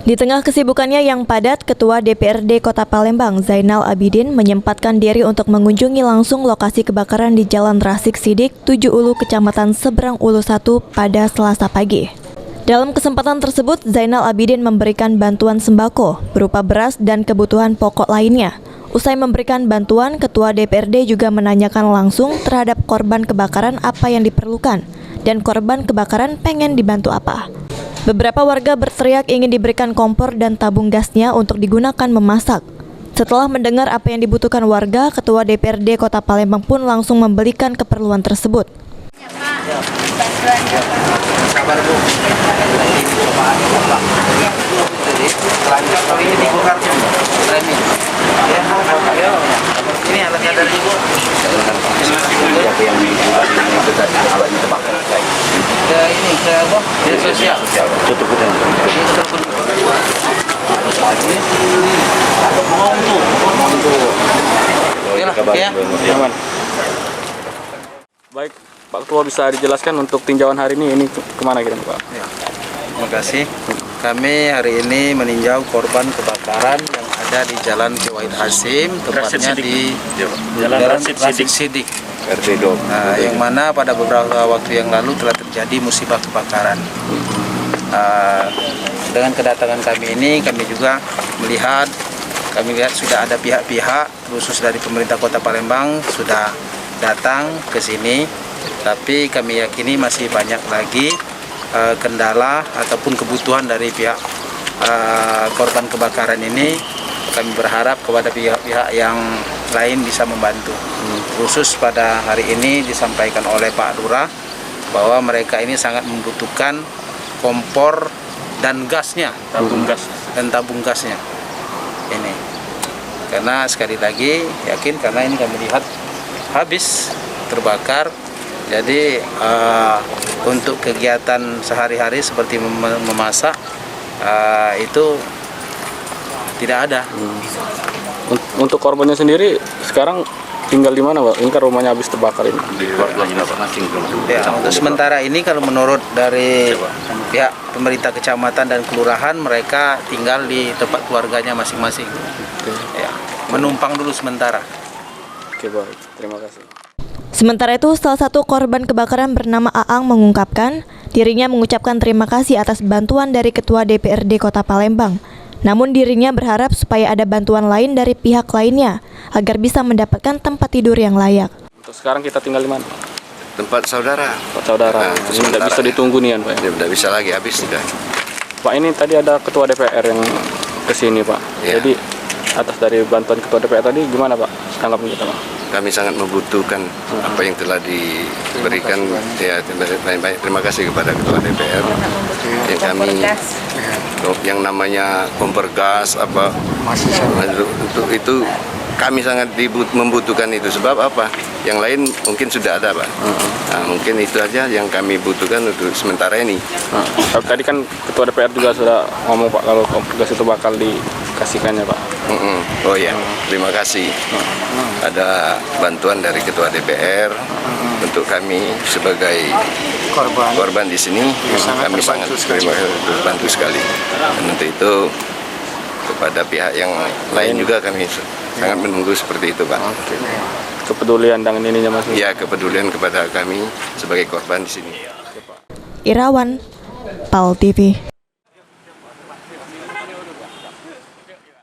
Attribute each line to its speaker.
Speaker 1: Di tengah kesibukannya yang padat, Ketua DPRD Kota Palembang, Zainal Abidin, menyempatkan diri untuk mengunjungi langsung lokasi kebakaran di Jalan Rasik Sidik, 7 Ulu, Kecamatan Seberang Ulu 1 pada Selasa pagi. Dalam kesempatan tersebut, Zainal Abidin memberikan bantuan sembako berupa beras dan kebutuhan pokok lainnya. Usai memberikan bantuan, Ketua DPRD juga menanyakan langsung terhadap korban kebakaran apa yang diperlukan dan korban kebakaran pengen dibantu apa. Beberapa warga berteriak ingin diberikan kompor dan tabung gasnya untuk digunakan memasak. Setelah mendengar apa yang dibutuhkan warga, Ketua DPRD Kota Palembang pun langsung membelikan keperluan tersebut.
Speaker 2: Ini alatnya dari Ibu. Ini ke apa? Di sosial. Tutup udah.
Speaker 3: Baik, Pak Ketua, bisa dijelaskan untuk tinjauan hari ini kemana kira Pak?
Speaker 2: Ya, terima kasih. Kami hari ini meninjau korban kebakaran yang ada di Jalan Ki Wahid Hasim, tepatnya di Jalan Rasik Sidik. Nah, yang mana pada beberapa waktu yang lalu telah terjadi musibah kebakaran. Dengan kedatangan kami ini, kami juga melihat sudah ada pihak-pihak khusus dari pemerintah Kota Palembang sudah datang ke sini, tapi kami yakini masih banyak lagi kendala ataupun kebutuhan dari pihak korban kebakaran ini. Kami berharap kepada pihak-pihak yang lain bisa membantu. Khusus pada hari ini disampaikan oleh Pak Lurah bahwa mereka ini sangat membutuhkan kompor dan gasnya, tabung gasnya. Ini karena sekali lagi yakin karena ini kami lihat habis terbakar. Jadi untuk kegiatan sehari-hari seperti memasak itu tidak ada.
Speaker 3: Untuk korbannya sendiri sekarang tinggal di mana, Pak? Ini kan rumahnya habis terbakar ini.
Speaker 2: Di keluarganya masing. Ya, untuk sementara ini kalau menurut dari pihak pemerintah kecamatan dan kelurahan, mereka tinggal di tempat keluarganya masing-masing. Ya, menumpang dulu sementara.
Speaker 3: Oke, baik. Terima kasih.
Speaker 1: Sementara itu, salah satu korban kebakaran bernama Aang mengungkapkan dirinya mengucapkan terima kasih atas bantuan dari Ketua DPRD Kota Palembang. Namun dirinya berharap supaya ada bantuan lain dari pihak lainnya agar bisa mendapatkan tempat tidur yang layak.
Speaker 3: Untuk sekarang kita tinggal di mana?
Speaker 4: Tempat saudara.
Speaker 3: Tempat saudara. Ini tidak bisa ditunggu nih, Pak.
Speaker 4: Ya, tidak bisa lagi, habis sudah.
Speaker 3: Pak, ini tadi ada Ketua DPR yang kesini, Pak.
Speaker 4: Ya.
Speaker 3: Jadi atas dari bantuan Ketua DPR tadi gimana, Pak? Tanggapan kita, Pak?
Speaker 4: Kami sangat membutuhkan apa yang telah diberikan. Ya, banyak terima kasih kepada Ketua DPR yang kami yang namanya kompor gas apa untuk itu kami sangat membutuhkan itu. Sebab apa? Yang lain mungkin sudah ada, Pak. Nah, mungkin itu aja yang kami butuhkan untuk sementara ini.
Speaker 3: Tadi kan Ketua DPR juga sudah ngomong, Pak, kalau kompor gas itu bakal dikasihkannya, Pak.
Speaker 4: Oh ya, terima kasih. Ada bantuan dari Ketua DPR untuk kami sebagai korban di sini. Kami sangat terima kasih, bantu sekali. Dan untuk itu kepada pihak yang lain juga kami sangat menunggu seperti itu, Pak.
Speaker 3: Kepedulian dengan ininya, Mas?
Speaker 4: Ya, kepedulian kepada kami sebagai korban di sini.
Speaker 1: Irawan, PAL TV.